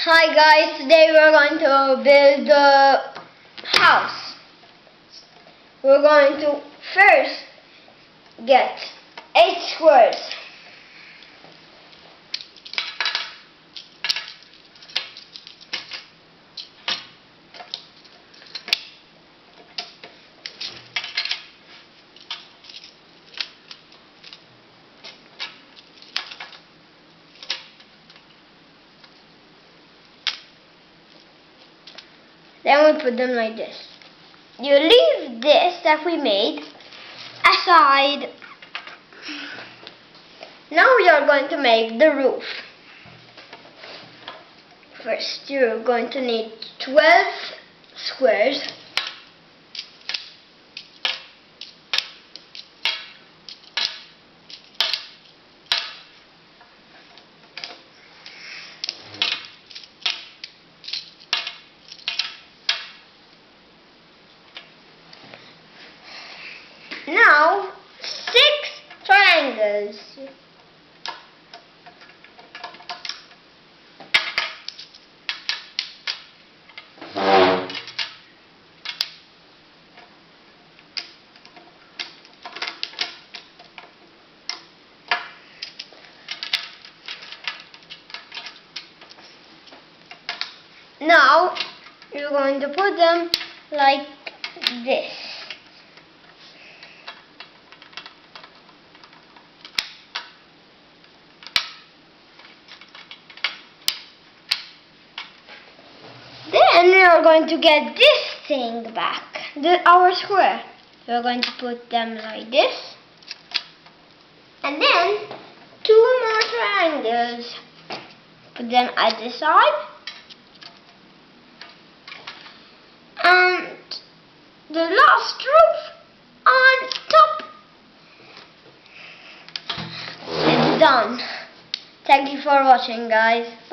Hi guys, today we're going to build the house. We're going to first get 8 squares. Then we put them like this. You leave this that we made aside. Now we are going to make the roof. First, you're going to need 12 squares. Now, 6 triangles. Now, you're going to put them like this. Then we are going to get this thing back, our square. We're going to put them like this. And then 2 more triangles. Put them at the side. And the last roof on top. It's done. Thank you for watching, guys. Bye.